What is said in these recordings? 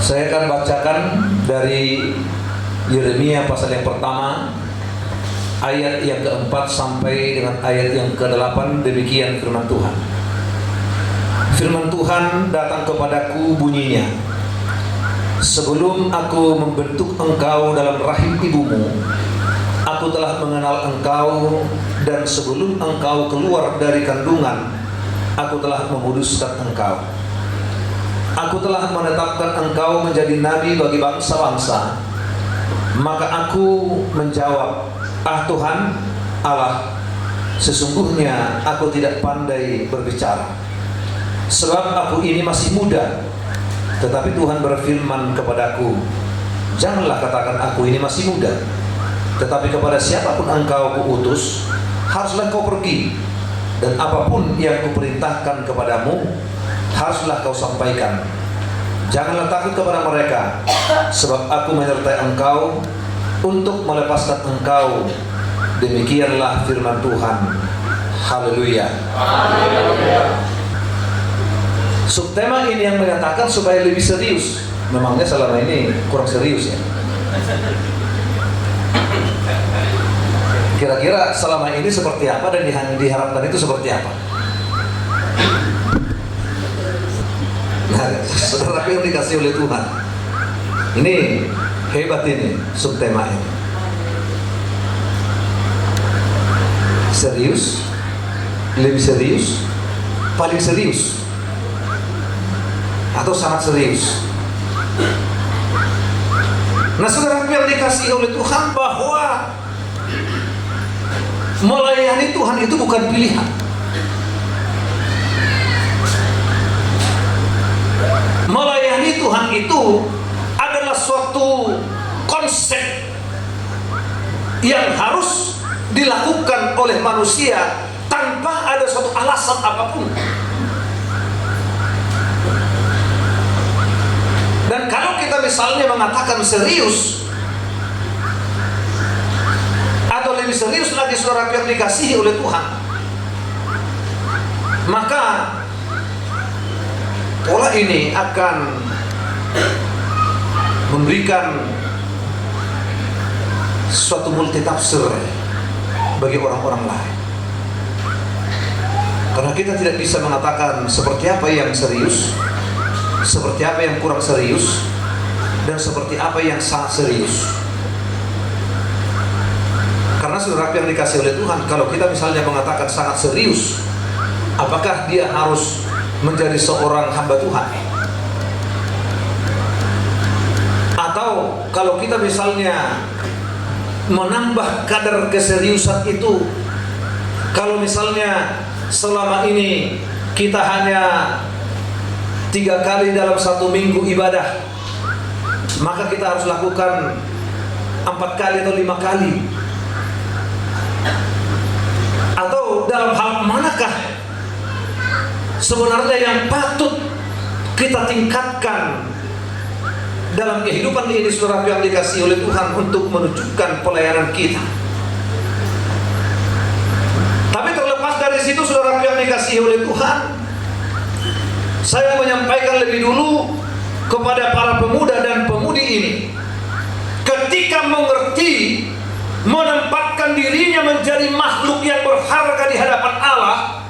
Saya akan bacakan dari Yeremia pasal yang pertama, ayat yang keempat sampai dengan ayat yang ke-8. Demikian firman Tuhan. Firman Tuhan datang kepadaku bunyinya, sebelum aku membentuk engkau dalam rahim ibumu, aku telah mengenal engkau, dan sebelum engkau keluar dari kandungan, aku telah memuduskan engkau. Aku telah menetapkan engkau menjadi nabi bagi bangsa-bangsa. Maka aku menjawab, ah Tuhan Allah, sesungguhnya aku tidak pandai berbicara, sebab aku ini masih muda. Tetapi Tuhan berfirman kepadaku, janganlah katakan aku ini masih muda, tetapi kepada siapapun engkau kuutus, haruslah kau pergi, dan apapun yang kuperintahkan kepadamu, haruslah kau sampaikan. Janganlah takut kepada mereka, sebab aku menyertai engkau untuk melepaskan engkau. Demikianlah firman Tuhan. Haleluya. Subtema ini yang menyatakan supaya lebih serius. Memangnya selama ini kurang serius ya. Kira-kira selama ini seperti apa dan yang diharapkan itu seperti apa? Nah, saudara yang dikasih oleh Tuhan, ini hebat, ini subtema ini. Serius, lebih serius, paling serius, atau sangat serius. Nah, saudara yang dikasih oleh Tuhan, bahwa melayani Tuhan itu bukan pilihan. Melayani Tuhan itu adalah suatu konsep yang harus dilakukan oleh manusia tanpa ada suatu alasan apapun. Dan kalau kita misalnya mengatakan serius, atau lebih serius lagi saudara yang dikasihi oleh Tuhan, maka pola ini akan memberikan suatu multitafsir bagi orang-orang lain. Karena kita tidak bisa mengatakan seperti apa yang serius, seperti apa yang kurang serius, dan seperti apa yang sangat serius. Karena saudara yang dikasih oleh Tuhan, kalau kita misalnya mengatakan sangat serius, apakah dia harus menjadi seorang hamba Tuhan? Atau kalau kita misalnya menambah kadar keseriusan itu, kalau misalnya selama ini kita hanya 3 kali dalam 1 minggu ibadah, maka kita harus lakukan 4 kali atau 5 kali. Atau dalam hal manakah sebenarnya yang patut kita tingkatkan dalam kehidupan ini, saudara yang dikasihi oleh Tuhan, untuk menunjukkan pelayanan kita. Tapi terlepas dari situ, saudara yang dikasihi oleh Tuhan, saya menyampaikan lebih dulu kepada para pemuda dan pemudi ini, ketika mengerti menempatkan dirinya menjadi makhluk yang berharga di hadapan Allah,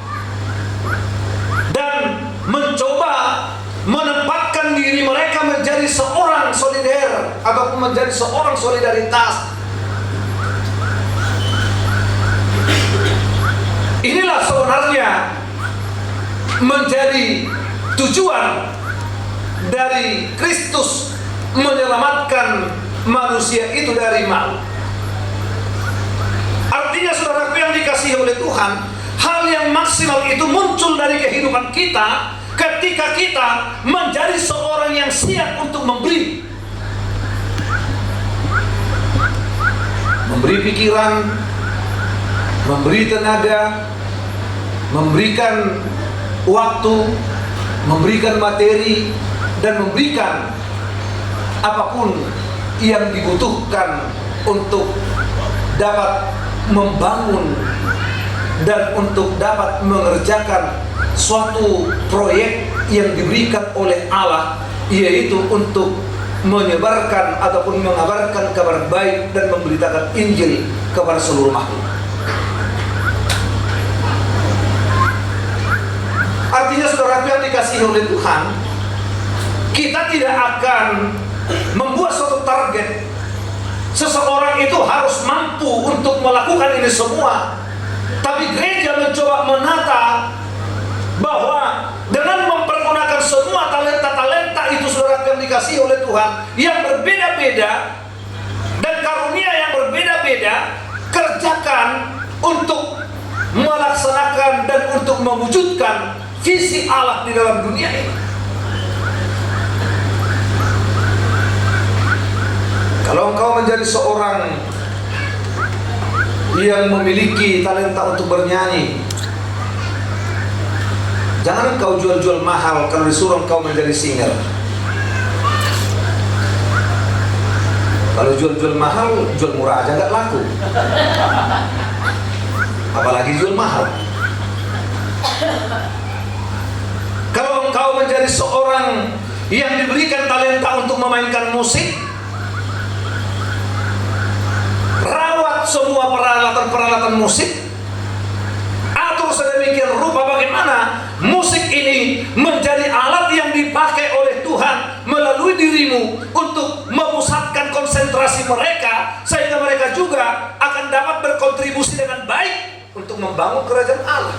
dan mencoba menempatkan diri mereka menjadi seorang solider ataupun menjadi seorang solidaritas. Inilah sebenarnya menjadi tujuan dari Kristus menyelamatkan manusia itu dari maut. Artinya saudara yang dikasihi oleh Tuhan, hal yang maksimal itu muncul dari kehidupan kita ketika kita menjadi seorang yang siap untuk memberi pikiran, memberi tenaga, memberikan waktu, memberikan materi, dan memberikan apapun yang dibutuhkan untuk dapat membangun dan untuk dapat mengerjakan suatu proyek yang diberikan oleh Allah, yaitu untuk menyebarkan ataupun mengabarkan kabar baik dan memberitakan Injil kepada seluruh makhluk. Artinya saudara yang dikasihi oleh Tuhan, kita tidak akan membuat suatu target seseorang itu harus mampu untuk melakukan ini semua. Tapi gereja mencoba menata bahwa dengan mempergunakan semua talenta-talenta itu saudara yang dikasihi oleh Tuhan yang berbeda-beda dan karunia yang berbeda-beda, kerjakan untuk melaksanakan dan untuk mewujudkan visi Allah di dalam dunia ini. Kalau engkau menjadi seorang yang memiliki talenta untuk bernyanyi, jangan engkau jual-jual mahal kalau disuruh engkau menjadi singer. Kalau jual-jual mahal, jual murah aja nggak laku, apalagi jual mahal. Kalau engkau menjadi seorang yang diberikan talenta untuk memainkan musik, rawat semua peralatan-peralatan musik, atur sedemikian rupa bagaimana musik ini menjadi alat yang dipakai oleh Tuhan melalui dirimu untuk memusatkan konsentrasi mereka, sehingga mereka juga akan dapat berkontribusi dengan baik untuk membangun kerajaan Allah.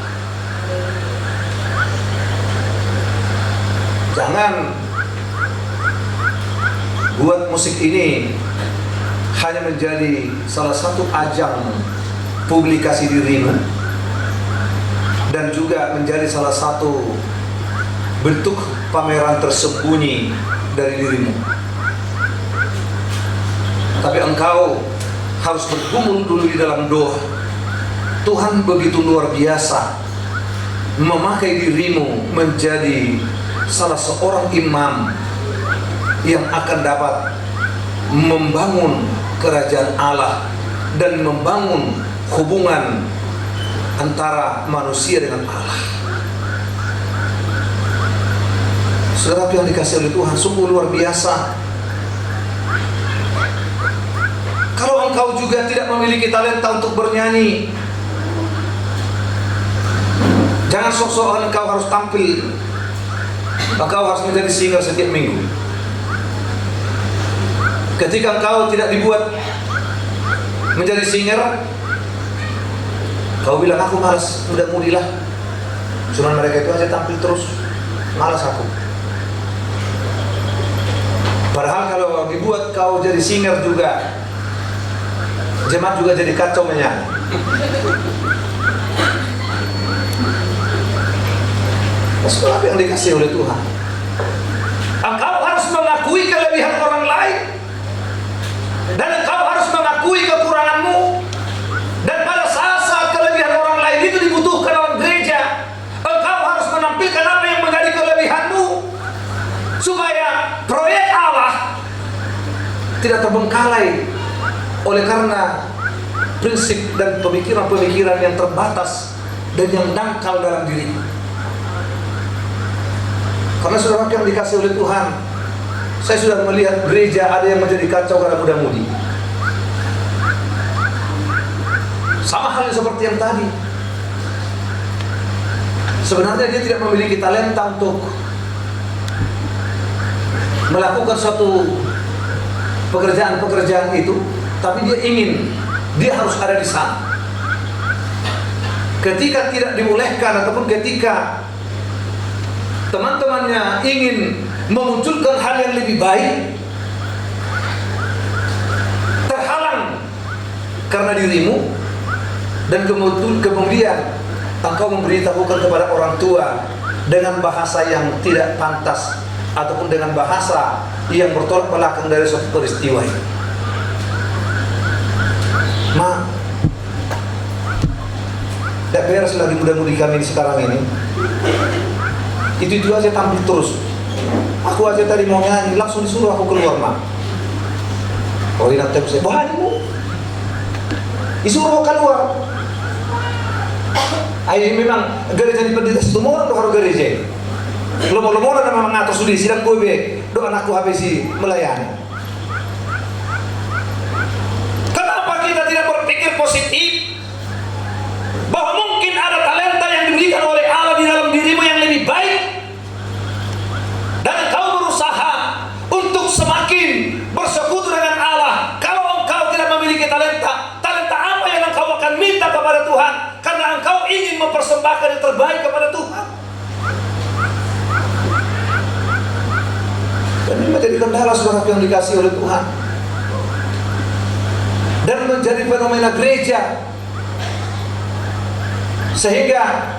Jangan buat musik ini hanya menjadi salah satu ajang publikasi dirimu dan juga menjadi salah satu bentuk pameran tersembunyi dari dirimu. Tapi engkau harus bergumul dulu di dalam doa. Tuhan begitu luar biasa memakai dirimu menjadi salah seorang imam yang akan dapat membangun kerajaan Allah dan membangun hubungan antara manusia dengan Allah. Saudara yang dikasihi oleh Tuhan, sungguh luar biasa. Kalau engkau juga tidak memiliki talenta untuk bernyanyi, jangan sok-sokan engkau harus tampil, engkau harus menjadi singer setiap minggu. Ketika engkau tidak dibuat menjadi singer, kau bilang aku malas, udah mudilah. Cuman mereka itu aja tampil terus, malas aku. Padahal kalau dibuat kau jadi singer juga, jemaat juga jadi kacau menyanyi. Sekolah yang dikasih oleh Tuhan, engkau harus mengakui kelebihan orang lain, dan engkau harus mengakui kekuranganmu. Dan pada saat kelebihan orang lain itu dibutuhkan oleh gereja, engkau harus menampilkan apa yang menjadi kelebihanmu, supaya proyek Allah tidak terbengkalai oleh karena prinsip dan pemikiran-pemikiran yang terbatas dan yang dangkal dalam dirimu. Karena saudara yang dikasih oleh Tuhan, saya sudah melihat gereja ada yang menjadi kacau karena muda-mudi. Sama halnya seperti yang tadi. Sebenarnya dia tidak memiliki talenta untuk melakukan suatu pekerjaan-pekerjaan itu, tapi dia ingin, dia harus ada di sana. Ketika tidak dibolehkan ataupun ketika teman-temannya ingin memunculkan hal yang lebih baik, terhalang karena dirimu, dan kemudian engkau memberitahukan kepada orang tua dengan bahasa yang tidak pantas ataupun dengan bahasa yang bertolak belakang dari suatu peristiwa ini. Tidak beres lagi muda-mudi kami sekarang ini. Itu aja tampil terus. Aku aja tadi mau nyanyi, langsung disuruh aku keluar, mak. Oh ini nanti saya bawa mu, disuruh keluar. Ayo memang gereja di pendeta semua orang harus gereja. Lomor-lomor nama mengatur sudi sidang gue, do sebelum anakku habisi melayani. Kenapa kita tidak berpikir positif bahwa mungkin ada talenta yang diberikan oleh Allah di dalam dirimu yang lebih baik, dan engkau berusaha untuk semakin bersekutu dengan Allah. Kalau engkau tidak memiliki talenta, talenta apa yang engkau akan minta kepada Tuhan? Karena engkau ingin mempersembahkan yang terbaik kepada Tuhan. Dan ini menjadi kendala saudara yang dikasih oleh Tuhan, dan menjadi fenomena gereja, sehingga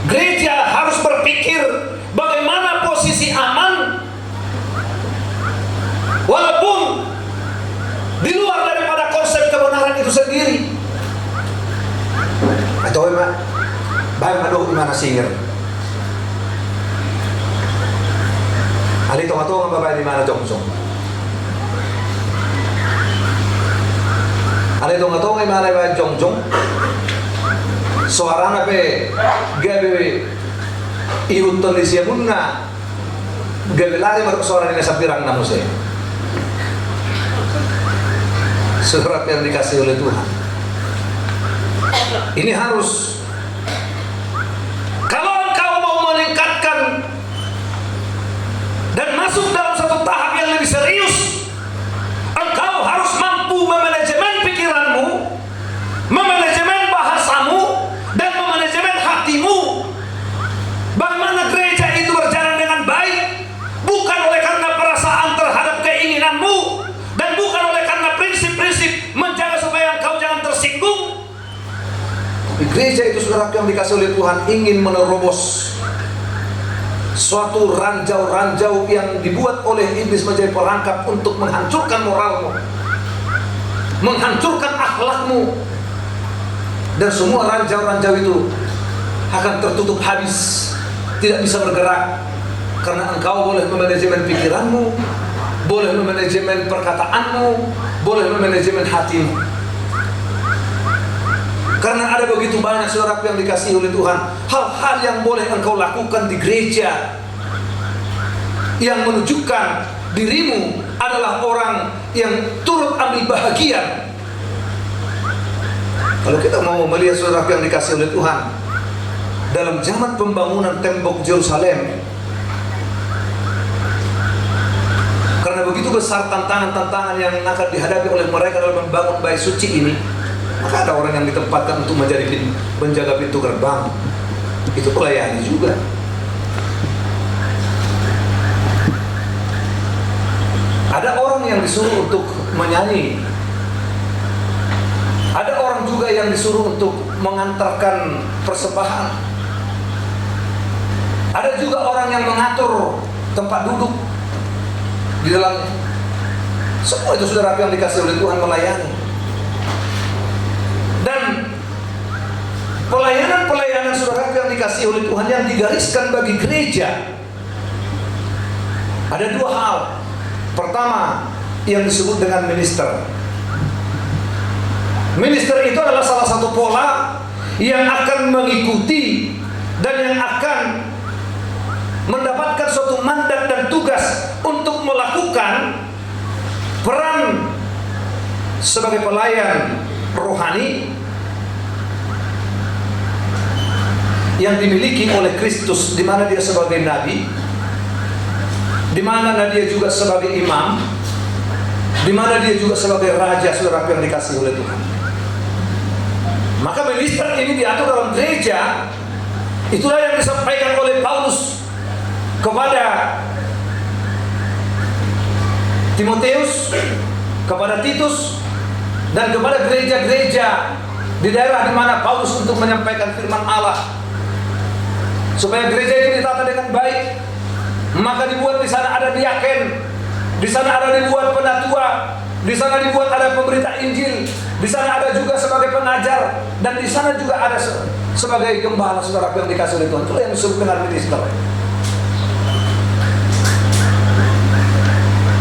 gereja harus berpikir bagaimana posisi aman walaupun di luar daripada konsep kebenaran itu sendiri. Atau bagaimana gimana singer? Ali tong-tong babae di mana jongsong? Ali tong-tong ay mana ba jongsong? Suarana pe gabe iuton di siya muna gabe lari maruk suara ni sa pirang na mo siya. Surat yang dikasih oleh Tuhan ini harus, kalau engkau mau meningkatkan dan masuk dalam satu tahap yang lebih serius, engkau harus mampu memanajemen pikiranmu, memanajemen bahasamu, dan memanajemen hatimu. Bagaimana gereja itu berjalan dengan baik, bukan oleh karena perasaan terhadap keinginanmu, dan bukan oleh karena prinsip-prinsip menjaga supaya engkau jangan tersinggung. Tapi gereja itu saudara yang dikasih oleh Tuhan ingin menerobos suatu ranjau-ranjau yang dibuat oleh iblis menjadi perangkap untuk menghancurkan moralmu, menghancurkan akhlakmu, dan semua ranjau-ranjau itu akan tertutup habis, tidak bisa bergerak, karena engkau boleh memanajemen pikiranmu, boleh memanajemen perkataanmu, boleh memanajemen hatimu. Karena ada begitu banyak saudara yang dikasihi oleh Tuhan, hal-hal yang boleh engkau lakukan di gereja yang menunjukkan dirimu adalah orang yang turut ambil bahagia. Kalau kita mau melihat saudara yang dikasihi oleh Tuhan, dalam zaman pembangunan tembok Yerusalem, karena begitu besar tantangan-tantangan yang akan dihadapi oleh mereka dalam membangun bait suci ini, maka ada orang yang ditempatkan untuk menjaga pintu gerbang. Itu pelayani juga. Ada orang yang disuruh untuk menyanyi. Ada orang juga yang disuruh untuk mengantarkan persembahan. Ada juga orang yang mengatur tempat duduk di dalam. Semua itu saudara yang dikasih oleh Tuhan melayani. Dan pelayanan-pelayanan saudara yang dikasih oleh Tuhan yang digariskan bagi gereja, ada dua hal. Pertama, yang disebut dengan minister. Minister itu adalah salah satu pola yang akan mengikuti dan yang akan mendapatkan suatu mandat dan tugas untuk melakukan peran sebagai pelayan rohani yang dimiliki oleh Kristus, di mana dia sebagai nabi, di mana dia juga sebagai imam, di mana dia juga sebagai raja, saudara yang dikasih oleh Tuhan. Maka minister ini diatur dalam gereja. Itulah yang disampaikan oleh Paulus kepada Timoteus, kepada Titus, dan kepada gereja-gereja di daerah di mana Paulus untuk menyampaikan firman Allah, supaya gereja itu ditata dengan baik. Maka dibuat di sana ada diaken, di sana ada dibuat penatua, di sana dibuat ada pemberita Injil, di sana ada juga sebagai pengajar, dan di sana juga ada sebagai gembala, saudara yang dikasih oleh Tuhan. Itu yang disebut dengan minister.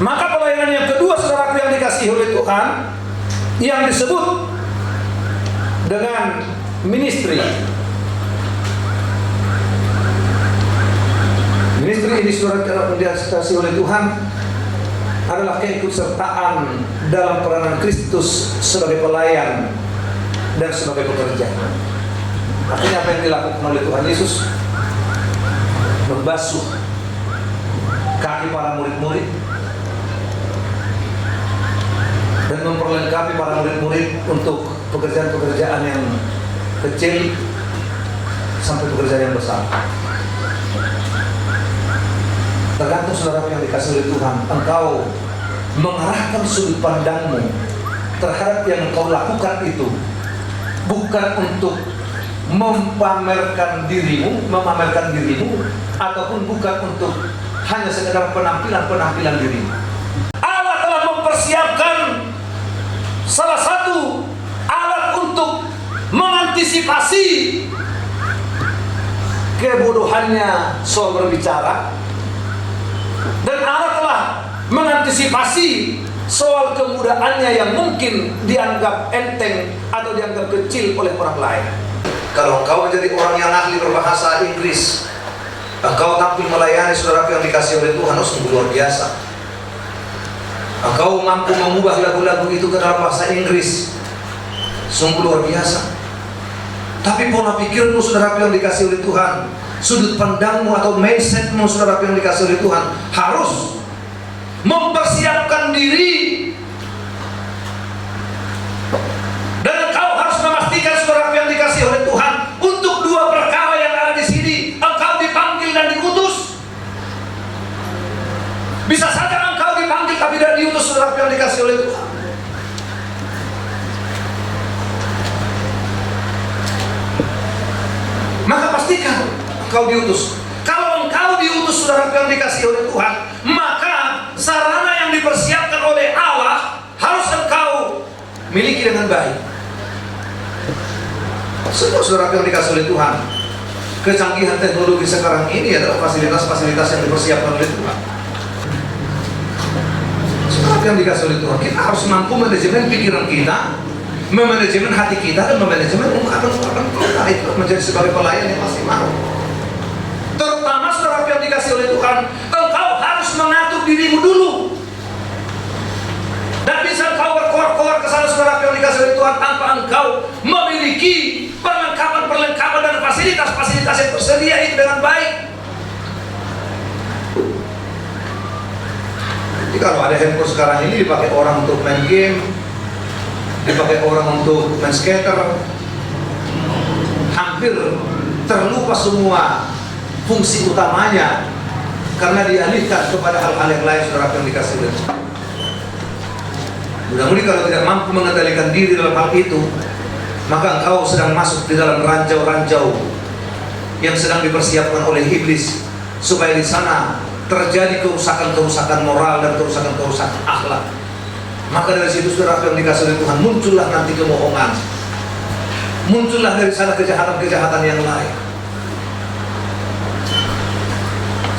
Maka pelayanan yang kedua, saudara yang dikasih oleh Tuhan, yang disebut dengan ministry. Ministry ini saudara yang dikasihi oleh Tuhan adalah keikutsertaan dalam peranan Kristus sebagai pelayan dan sebagai pekerja. Artinya apa yang dilakukan oleh Tuhan Yesus? Membasuh kaki para murid-murid dan memperlengkapi para murid-murid untuk pekerjaan-pekerjaan yang kecil sampai pekerjaan yang besar. Tergantung saudara yang dikasih oleh Tuhan, engkau mengarahkan sudut pandangmu terhadap yang engkau lakukan itu bukan untuk memamerkan dirimu, ataupun bukan untuk hanya sekedar penampilan dirimu. Allah telah mempersiapkan salah satu alat untuk mengantisipasi kebodohannya soal berbicara, dan Allah telah mengantisipasi soal kemudahannya yang mungkin dianggap enteng atau dianggap kecil oleh orang lain. Kalau engkau menjadi orang yang ahli berbahasa Inggris, engkau tampil melayani saudara yang dikasih oleh Tuhan, sungguh luar biasa. Engkau mampu mengubah lagu-lagu itu ke dalam bahasa Inggris, sungguh luar biasa. Tapi pola pikirmu saudara yang dikasih oleh Tuhan, sudut pandangmu atau mindsetmu saudara yang dikasih oleh Tuhan harus mempersiapkan diri, dan engkau harus memastikan saudara yang dikasih oleh Tuhan untuk dua perkara yang ada di sini. Engkau dipanggil dan diutus. Bisa saja engkau dipanggil tapi tidak diutus saudara yang dikasih oleh Tuhan. Maka pastikan engkau diutus. Kalau engkau diutus saudara yang dikasih oleh Tuhan, maka sarana yang dipersiapkan oleh Allah harus engkau miliki dengan baik. Semua saudara yang dikasih oleh Tuhan, kecanggihan teknologi sekarang ini adalah fasilitas-fasilitas yang dipersiapkan oleh Tuhan. Saudara yang dikasih oleh Tuhan, kita harus mampu manajemen pikiran kita, memanajemen hati kita, dan memanajemen ungkapan-ungkapan kita itu menjadi sebagai pelayan yang maksimal. Terutama saudara yang dikasih oleh Tuhan, engkau harus mengatur dirimu dulu. Dan bisa engkau berkoar-koar ke sana saudara yang dikasih oleh Tuhan tanpa engkau memiliki perlengkapan dan fasilitas-fasilitas yang tersedia itu dengan baik. Jadi kalau ada handphone sekarang ini dipakai orang untuk main game, dipakai orang untuk main skater, hampir terlupa semua fungsi utamanya karena dialihkan kepada hal-hal yang lain saudara yang dikasih oleh Tuhan. Mudah-mudahan kalau tidak mampu mengendalikan diri dalam hal itu, maka engkau sedang masuk di dalam ranjau-ranjau yang sedang dipersiapkan oleh iblis supaya di sana terjadi kerusakan-kerusakan moral dan kerusakan-kerusakan akhlak. Maka dari situ saudara yang dikasih oleh Tuhan, muncullah nanti kebohongan, muncullah dari sana kejahatan-kejahatan yang lain.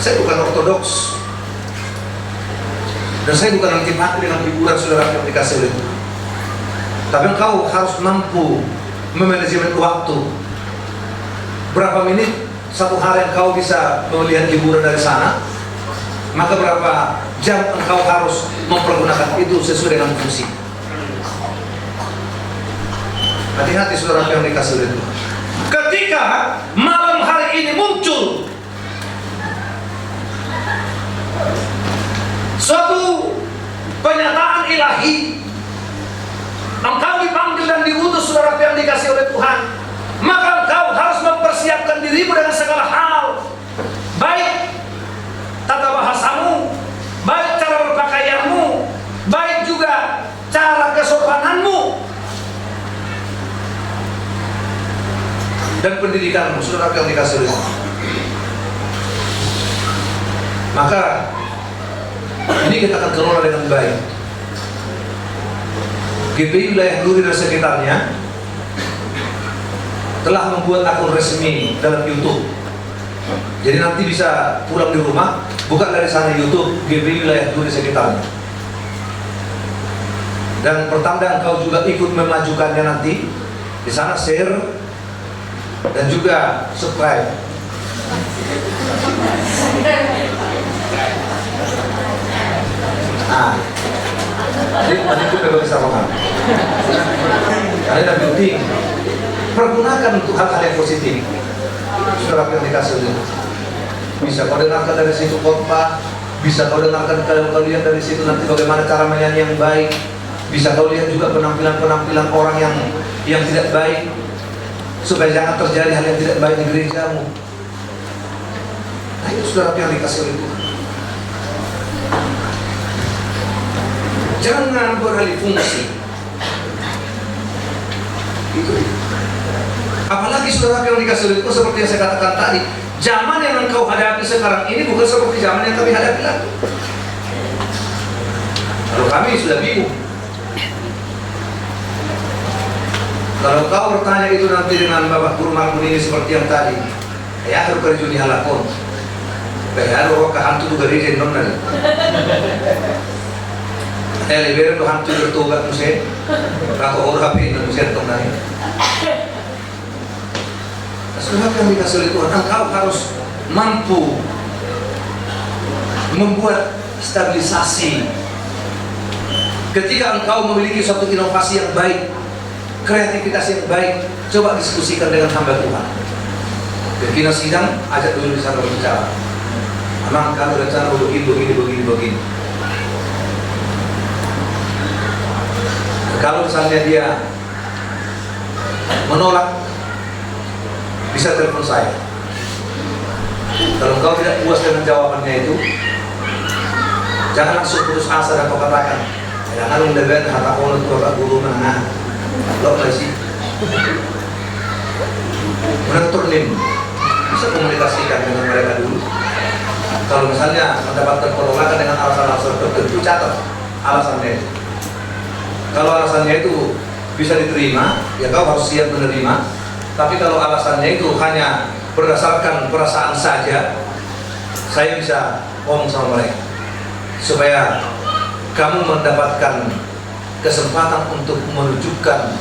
Saya bukan ortodoks, dan saya bukan antipati dengan hiburan saudara yang dikasih oleh Tuhan. Tapi engkau harus mampu memanajemen waktu. Berapa menit satu hari engkau bisa melihat hiburan dari sana, maka berapa jam engkau harus mempergunakan itu sesuai dengan fungsi. Hati-hati saudara yang dikasih oleh Tuhan. Ketika malam hari ini muncul suatu penyataan ilahi, engkau dipanggil dan diutus saudara yang dikasih oleh Tuhan, maka engkau harus mempersiapkan dirimu dengan segala hal, baik tata bahasamu, baik cara berpakaianmu, baik juga cara kesopananmu dan pendidikanmu saudara yang dikasih oleh Tuhan. Maka ini kita akan kelola dengan baik. GPI wilayah Duri dan sekitarnya telah membuat akun resmi dalam YouTube. Jadi nanti bisa pulang di rumah, buka dari sana YouTube GPI wilayah Duri sekitarnya. Dan pertanda engkau juga ikut memajukannya nanti. Di sana share dan juga subscribe. Nah, jadi itu memang bisa rohani. Kalian lebih penting pergunakan untuk hal-hal yang positif. Saudara yang dikasih oleh, bisa kau dengarkan dari situ khotbah, bisa kau dengarkan kalau kau lihat dari situ nanti bagaimana cara menyanyi yang baik, bisa kau lihat juga penampilan orang yang tidak baik, supaya jangan terjadi hal yang tidak baik di gerejamu. Nah itu saudara yang dikasih oleh Tuhan. Jangan beralih fungsi. Itu. Apalagi saudara yang dikasih oleh Tuhan, seperti yang saya katakan tadi, zaman yang engkau hadapi sekarang ini bukan seperti zaman yang kami hadapi lagi. Kalau kami sudah bingung. Kalau kau bertanya itu nanti dengan Bapak Guru Margun ini seperti yang tadi, ya harus kerja di halakon. Kaya roh kahantu tu gereja non nari. Lebih tu hantu bertobat musim, atau orang api dan musim tong nari. Sebab yang dikasih oleh Tuhan, engkau harus mampu membuat stabilisasi. Ketika engkau memiliki suatu inovasi yang baik, kreativitas yang baik, coba diskusikan dengan hamba Tuhan. Ketika sidang, ajak dulu di sana berbicara. Memang kami rencana begini. Kalau misalnya dia menolak, bisa telepon saya. Kalau engkau tidak puas dengan jawabannya itu, jangan langsung putus asa dan kau katakan, jangan mendebat harta orang tua Pak Guru mana, lo masih menenturin, bisa komunikasikan dengan mereka dulu. Kalau misalnya mendapatkan penolakan dengan alasan-alasan tertentu, catat alasannya. Kalau alasannya itu bisa diterima, ya kau harus siap menerima. Tapi kalau alasannya itu hanya berdasarkan perasaan saja, saya bisa ngomong sama mereka supaya kamu mendapatkan kesempatan untuk menunjukkan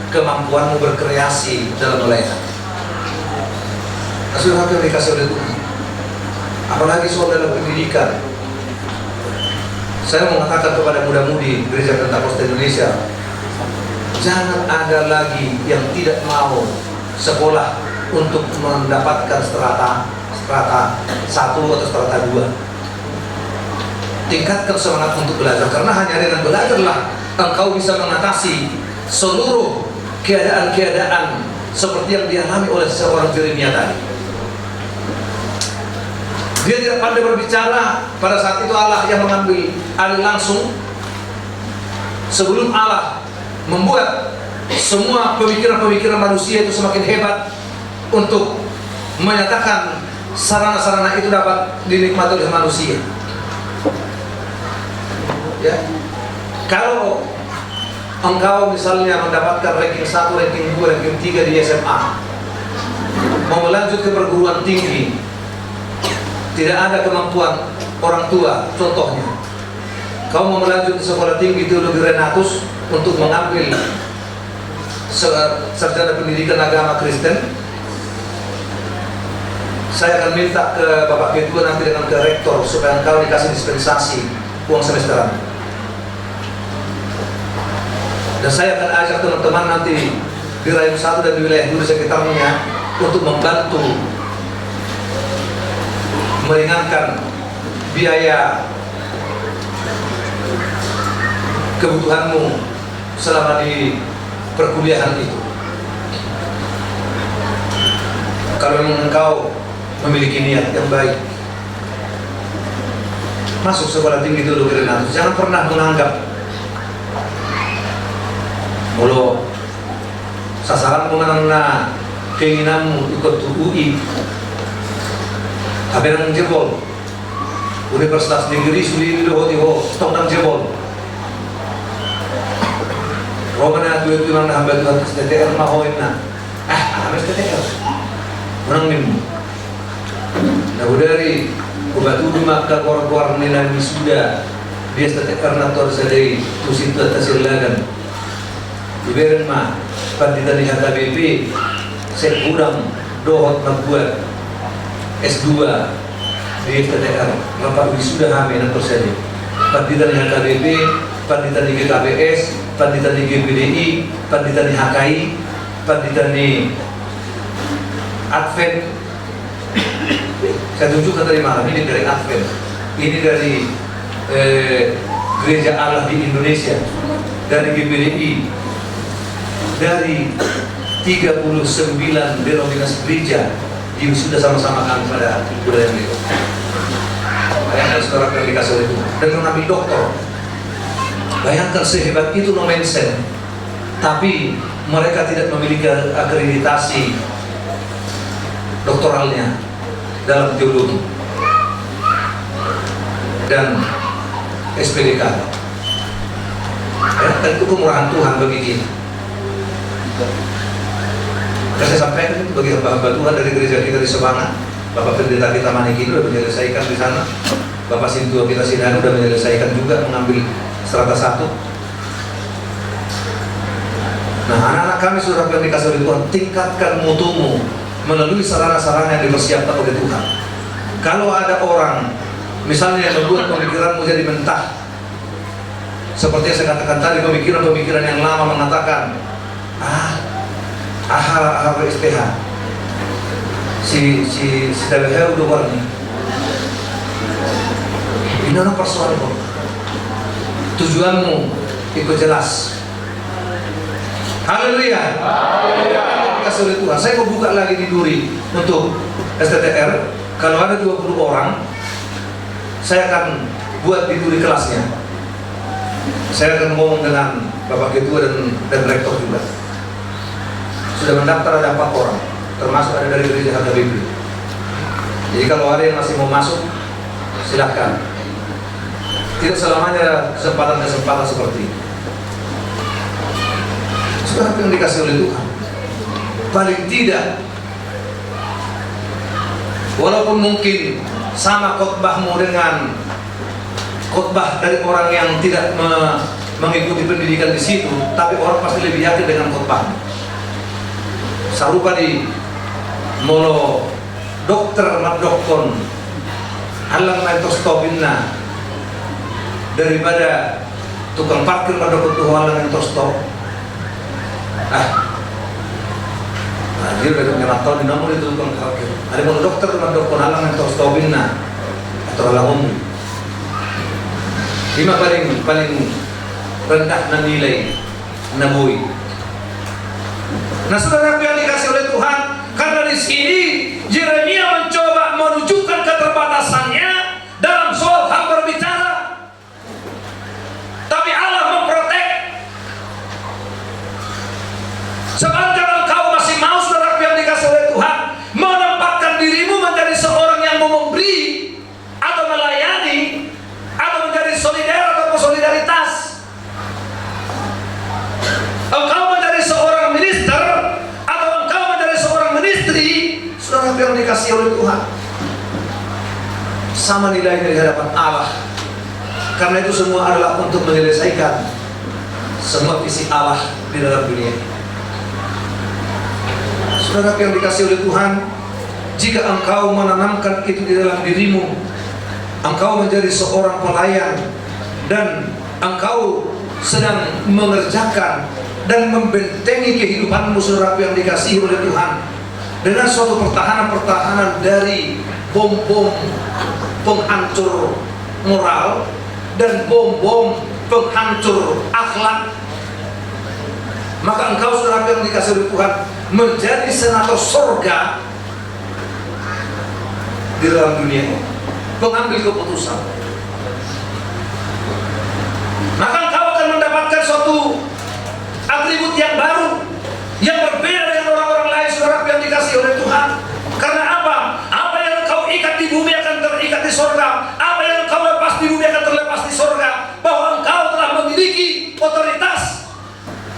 kemampuanmu berkreasi dalam melayani. Saudara yang dikasih oleh Tuhan, apalagi soal dalam pendidikan, saya mengatakan kepada muda-mudi Gereja Pentakosta Indonesia, jangan ada lagi yang tidak mau sekolah untuk mendapatkan strata 1 atau strata 2. Tingkatkan semangat untuk belajar, karena hanya dengan belajarlah engkau bisa mengatasi seluruh keadaan-keadaan seperti yang dialami oleh seorang Yeremia tadi. Dia tidak pandai berbicara, pada saat itu Allah yang mengambil alih langsung. Sebelum Allah membuat semua pemikiran-pemikiran manusia itu semakin hebat untuk menyatakan sarana-sarana itu dapat dinikmati oleh manusia. Ya, kalau engkau misalnya mendapatkan ranking 1, ranking 2, ranking 3 di SMA, mau melanjut ke perguruan tinggi, tidak ada kemampuan orang tua, contohnya kau mau melanjut ke sekolah tinggi teologi Renatus untuk mengambil sarjana pendidikan agama Kristen, saya akan minta ke Bapak Ketua nanti dengan ke rektor supaya engkau dikasih dispensasi uang semesteran. Dan saya akan ajak teman-teman nanti di Rayum 1 dan di wilayah 2 sekitarnya untuk membantu meringankan biaya kebutuhanmu selama di perkuliahan itu. Kalau engkau memiliki niat yang baik, masuk sekolah tinggi dulu Renatus. Jangan pernah menganggap mulu sasaran mengenai keinginanmu ikut UI, tapi nang jebol Universitas Negeri Suli Lohotiho stok nang jebol. Romana itu nang hamba Tuhan STTR mahoin na. Habis STTR. Menang nim. Nah dari kubatu maka kor-kor nilai wisuda dia STTR nator sadai tusin tu atas ilagan. Iberen mah panditan di HKBP saya kurang dohot membuat S2 di STTR Bapak wisuda kami nator sadai. Panditan di HKBP, panditan di GKBS, panditan di GPDI, panditan di HKI, panditan di Advent. Saya tunjukkan tadi malam, ini dari Advent, ini dari Gereja Allah di Indonesia, dari GPDI, dari 39 denominasi gereja yang sudah sama-sama kami pada budaya itu. Bayangkan saudara yang dikasih oleh Tuhan dan mengambil doktor. Bayangkan sehebat itu nomensen, tapi mereka tidak memiliki akreditasi doktoralnya dalam teologi dan SPDK. Ya, itu kemurahan Tuhan bagi kita. Saya sampaikan itu bagi hamba-hamba Tuhan dari gereja kita di Semangat. Bapak Pendeta kita Maniki sudah menyelesaikan di sana. Bapak Sintua kita Sidano sudah menyelesaikan juga mengambil strata 1. Nah, anak-anak kami sudah dikasih oleh Tuhan, tingkatkan mutumu melalui sarana-sarana yang dipersiapkan oleh Tuhan. Kalau ada orang misalnya yang membuat pemikiranmu jadi mentah, seperti yang saya katakan tadi, pemikiran-pemikiran yang lama mengatakan SPH si DWH udah warni ini orang persoalan kok, tujuanmu ikut jelas. Haleluya. Kasih oleh Tuhan. Saya mau buka lagi di Duri untuk STTR. Kalau ada 20 orang, saya akan buat di Duri kelasnya. Saya akan ngomong dengan Bapak Ketua dan Rektor juga. Sudah mendaftar ada 4 orang, termasuk ada dari gereja HKBP. Jadi kalau ada yang masih mau masuk, silahkan. Tidak selamanya kesempatan-kesempatan seperti ini. Sudah yang dikasih oleh Tuhan. Paling tidak, walaupun mungkin sama khotbahmu dengan khotbah dari orang yang tidak mengikuti pendidikan di situ, tapi orang pasti lebih yakin dengan khotbahmu. Sarupa di molo dokter madokon alam mentos tobinna daripada tukang parkir madokon tuh alam mentos top. Dia udah nyaman tahun di nomor itu tukang parkir. Ada molo dokter madokon alam mentos tobinna atau alam umum. Lima paling rendah nilai nabui. Nah, saudara yang dikasih oleh Tuhan, karena di sini Yeremia mencoba menunjukkan keterbatasannya dalam soal hak berbicara, tapi Allah memprotek. Sepanjang engkau masih mau, saudara yang dikasih oleh Tuhan, menempatkan dirimu menjadi seorang yang mau memberi atau melayani atau menjadi solider atau solidaritas, engkau menjadi seorang minister atau engkau menjadi seorang ministri, saudara yang dikasih oleh Tuhan, sama nilainya di hadapan Allah. Karena itu semua adalah untuk menyelesaikan semua visi Allah di dalam dunia. Saudara yang dikasih oleh Tuhan, jika engkau menanamkan itu di dalam dirimu, engkau menjadi seorang pelayan dan engkau sedang mengerjakan dan membentengi kehidupanmu, saudara yang dikasihi oleh Tuhan, dengan suatu pertahanan-pertahanan dari bom-bom penghancur moral dan bom-bom penghancur akhlak, maka engkau, saudara yang dikasihi oleh Tuhan, menjadi senator surga di dalam dunia, mengambil keputusan. Maka engkau akan mendapatkan suatu atribut yang baru, yang berbeda dengan orang-orang lain, saudara yang dikasih oleh Tuhan. Karena apa? Apa yang engkau ikat di bumi akan terikat di sorga. Apa yang engkau lepas di bumi akan terlepas di sorga. Bahwa engkau telah memiliki otoritas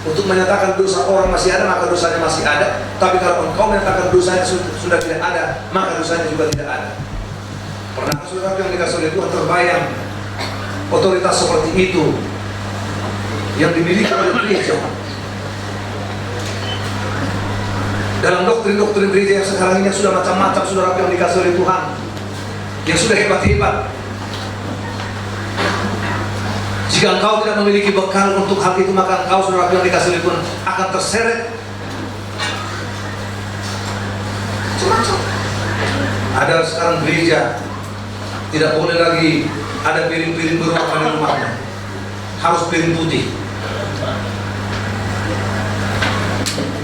untuk menyatakan dosa orang masih ada, maka dosanya masih ada. Tapi kalau engkau menyatakan dosanya sudah tidak ada, maka dosanya juga tidak ada. Pernah saudara yang dikasih oleh Tuhan terbayang otoritas seperti itu yang dimiliki oleh gereja? Dalam doktrin-doktrin gereja yang sekarang ini sudah macam-macam, saudara yang dikasih oleh Tuhan, yang sudah hebat-hebat. Jika engkau tidak memiliki bekal untuk hal itu, maka engkau, saudara yang dikasih oleh Tuhan, akan terseret. Macam-macam. Ada sekarang gereja tidak boleh lagi ada piring-piring berwarna di rumahnya, harus piring putih.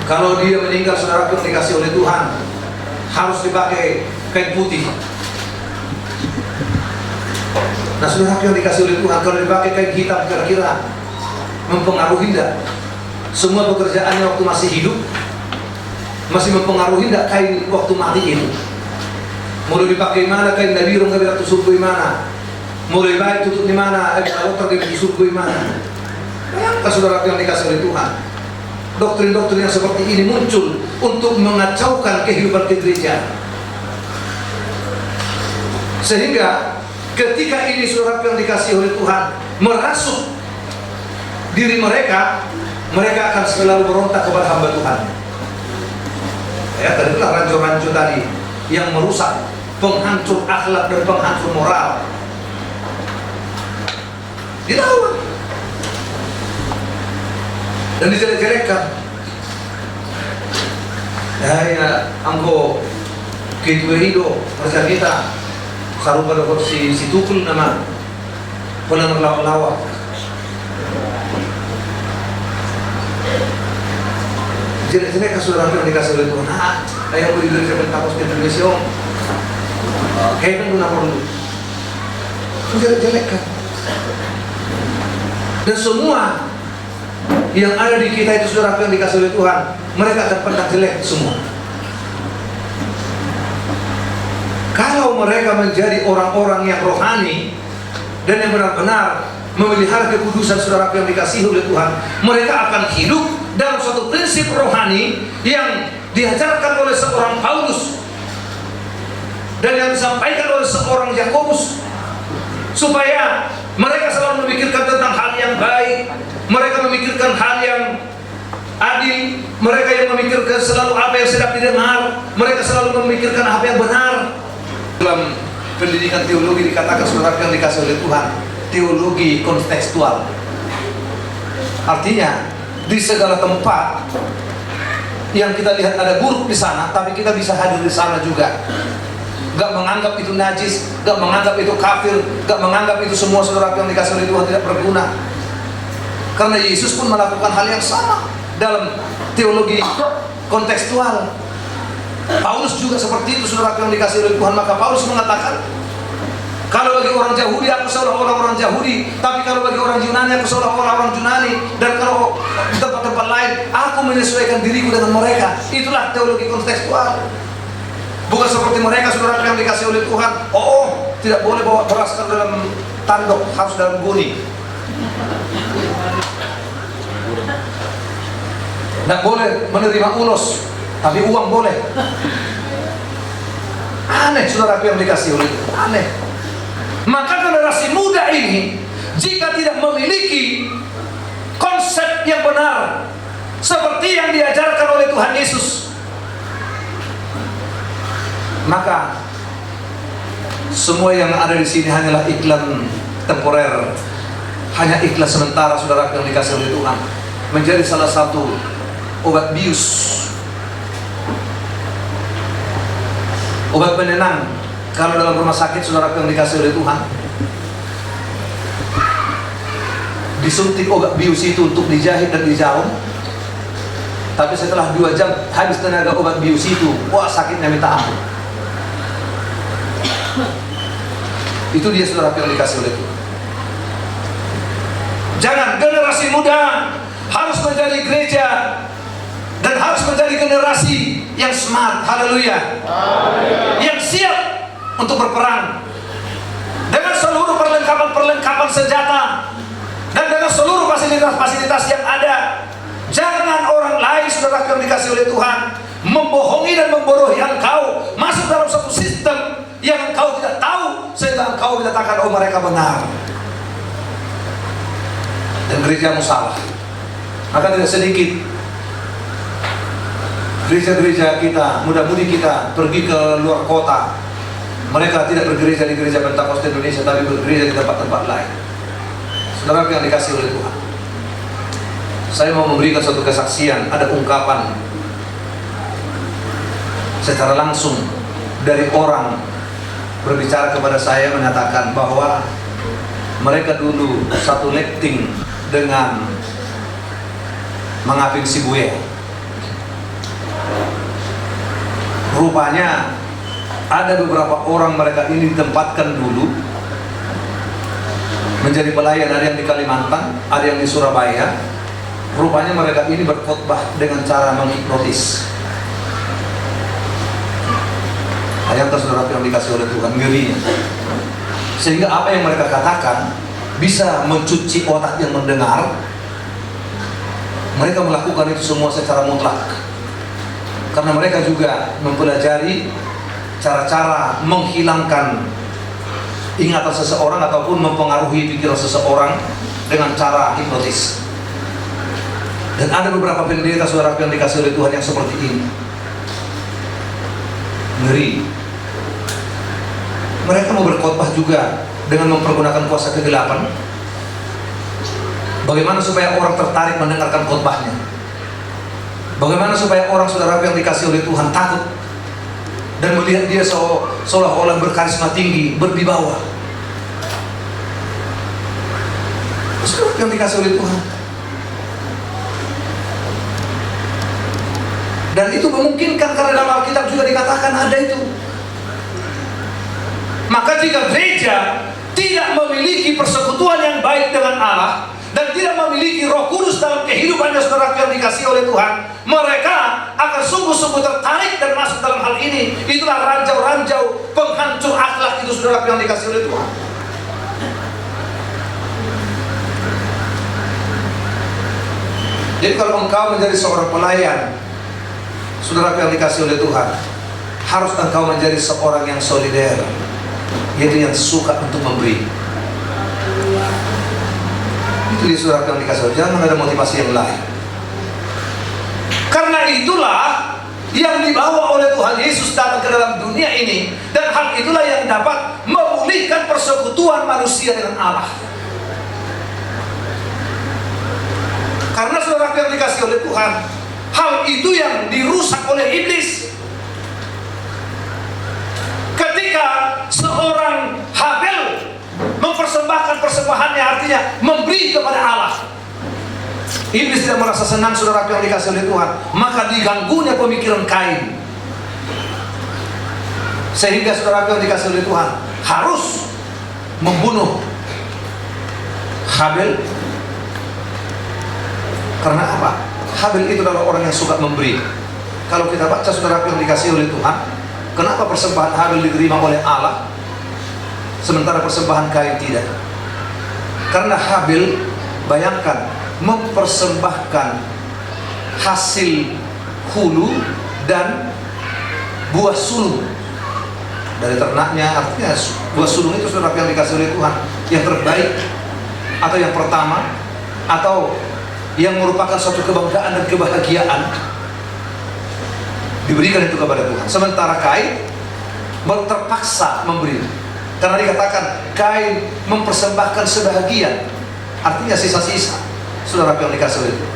Kalau dia meninggal, saudara yang dikasih oleh Tuhan, harus dipakai kain putih. Nah, saudara yang dikasih oleh Tuhan, kalau dipakai kain hitam kira-kira mempengaruhi tidak? Semua pekerjaannya waktu masih hidup masih mempengaruhi tidak kain waktu mati itu? Mau dipakai mana kain nabirung nggak bisa tusuk di mana? Mau lebih baik tutup di mana? Kalau tusuk di mana? Bayangkan saudara yang dikasih oleh Tuhan, doktrin-doktrin yang seperti ini muncul untuk mengacaukan kehidupan gereja. Sehingga ketika ini saudara yang dikasih oleh Tuhan merasuk diri mereka, mereka akan selalu berontak kepada hamba Tuhan. Ya, tadi itulah rancu-rancu tadi yang merusak, penghancur akhlak dan penghancur moral. Ditawan dan dijelek-jelekkan. Ya, angko gitu hidup macam kita. Sarupa dapat si tukul nama pernah melawak. Jelek-jelek saudara yang dikasih oleh Tuhan. Ayah boleh diri saya takut ke televisi om. Kayak kan guna perlu. Jelek-jelekkan. Dan semua yang ada di kita itu saudara yang dikasih oleh Tuhan, mereka akan pandang jelek semua. Kalau mereka menjadi orang-orang yang rohani dan yang benar-benar memelihara kekudusan saudara yang dikasih oleh Tuhan, mereka akan hidup dalam suatu prinsip rohani yang diajarkan oleh seorang Paulus dan yang disampaikan oleh seorang Yakobus, supaya mereka selalu memikirkan tentang hal yang baik, mereka memikirkan hal yang adil, mereka yang memikirkan selalu apa yang sedap didengar, mereka selalu memikirkan apa yang benar. Dalam pendidikan teologi dikatakan saudara yang dikasih oleh Tuhan, teologi kontekstual. Artinya di segala tempat yang kita lihat ada buruk di sana, tapi kita bisa hadir di sana juga. Gak menganggap itu najis, gak menganggap itu kafir, gak menganggap itu semua saudara yang dikasih oleh Tuhan tidak berguna. Karena Yesus pun melakukan hal yang sama dalam teologi kontekstual. Paulus juga seperti itu saudara yang dikasih oleh Tuhan. Maka Paulus mengatakan, kalau bagi orang Yahudi aku seolah-olah orang Yahudi, tapi kalau bagi orang Yunani aku seolah-olah orang Yunani, dan kalau di tempat-tempat lain aku menyesuaikan diriku dengan mereka. Itulah teologi kontekstual. Bukan seperti mereka saudara yang dikasih oleh Tuhan, oh tidak boleh bawa beras ke dalam tanduk, harus dalam goni. Tidak boleh menerima ulos, tapi uang boleh. Aneh saudara yang dikasih oleh Tuhan, aneh. Maka generasi muda ini jika tidak memiliki konsep yang benar seperti yang diajarkan oleh Tuhan Yesus, maka semua yang ada di sini hanyalah iklan temporer, hanya iklan sementara saudara yang dikasih oleh Tuhan, menjadi salah satu obat bius, obat penenang. Kalau dalam rumah sakit saudara yang dikasih oleh Tuhan disuntik obat bius itu untuk dijahit dan dijarum, tapi setelah 2 jam habis tenaga obat bius itu, wah sakitnya minta ampun. Itu dia saudara yang dikasih oleh Tuhan. Jangan, generasi muda harus menjadi gereja dan harus menjadi generasi yang smart, haleluya, yang siap untuk berperang dengan seluruh perlengkapan senjata dan dengan seluruh fasilitas yang ada. Jangan orang lain saudara yang dikasih oleh Tuhan membohongi dan membodohi engkau masuk dalam satu sistem yang engkau tidak tahu, sehingga engkau dikatakan oh mereka benar dan gerejamu salah. Maka tidak sedikit gereja-gereja kita, muda-mudi kita pergi ke luar kota. Mereka tidak bergereja di gereja Pentakosta Indonesia, tapi bergereja di tempat-tempat lain. Saudara yang dikasih oleh Tuhan, saya mau memberikan suatu kesaksian. Ada ungkapan secara langsung dari orang berbicara kepada saya, menyatakan bahwa mereka dulu satu letting dengan Mangaping Sibuya. Rupanya ada beberapa orang mereka ini ditempatkan dulu menjadi pelayan, ada yang di Kalimantan, ada yang di Surabaya. Rupanya mereka ini berkhotbah dengan cara menghipnotis. Ayat saudara yang dikasih oleh Tuhan, ngerinya. Sehingga apa yang mereka katakan bisa mencuci otak yang mendengar. Mereka melakukan itu semua secara mutlak, karena mereka juga mempelajari cara-cara menghilangkan ingatan seseorang ataupun mempengaruhi pikiran seseorang dengan cara hipnotis. Dan ada beberapa pendeta saudara yang dikasih oleh Tuhan yang seperti ini. Ngeri. Mereka mau berkhotbah juga dengan mempergunakan kuasa kegelapan. Bagaimana supaya orang tertarik mendengarkan khotbahnya? Bagaimana supaya orang saudara yang dikasih oleh Tuhan takut dan melihat dia seolah-olah berkarisma tinggi, berwibawa? Saudara yang dikasih oleh Tuhan. Dan itu memungkinkan karena dalam Alkitab juga dikatakan ada itu. Maka jika gereja tidak memiliki persekutuan yang baik dengan Allah dan tidak memiliki Roh Kudus dalam kehidupannya saudara yang dikasih oleh Tuhan, mereka akan sungguh-sungguh tertarik dan masuk dalam hal ini. Itulah ranjau-ranjau penghancur akhlak itu saudara yang dikasih oleh Tuhan. Jadi kalau engkau menjadi seorang pelayan, saudara yang dikasih oleh Tuhan, harus engkau menjadi seorang yang solider, yaitu yang suka untuk memberi. Itu di surat yang dikasih, jangan ada motivasi yang lain. Karena itulah yang dibawa oleh Tuhan Yesus datang ke dalam dunia ini, dan hal itulah yang dapat memulihkan persekutuan manusia dengan Allah. Karena saudara yang dikasih oleh Tuhan, hal itu yang dirusak oleh iblis. Ketika seorang Habel mempersembahkan persembahannya, artinya memberi kepada Allah, iblis tidak merasa senang saudara yang dikasih oleh Tuhan. Maka diganggunya pemikiran Kain, sehingga saudara yang dikasih oleh Tuhan harus membunuh Habel. Karena apa? Habel itu adalah orang yang suka memberi. Kalau kita baca saudara yang dikasih oleh Tuhan, kenapa persembahan Habel diterima oleh Allah, sementara persembahan Kain tidak? Karena Habel, bayangkan, mempersembahkan hasil hulu dan buah sulung dari ternaknya. Artinya buah sulung itu saudara yang dikasih oleh Tuhan, yang terbaik atau yang pertama, atau yang merupakan suatu kebanggaan dan kebahagiaan, diberikan itu kepada Tuhan. Sementara Kain terpaksa memberi, karena dikatakan Kain mempersembahkan sebahagian, artinya sisa-sisa saudara yang dikasih oleh Tuhan.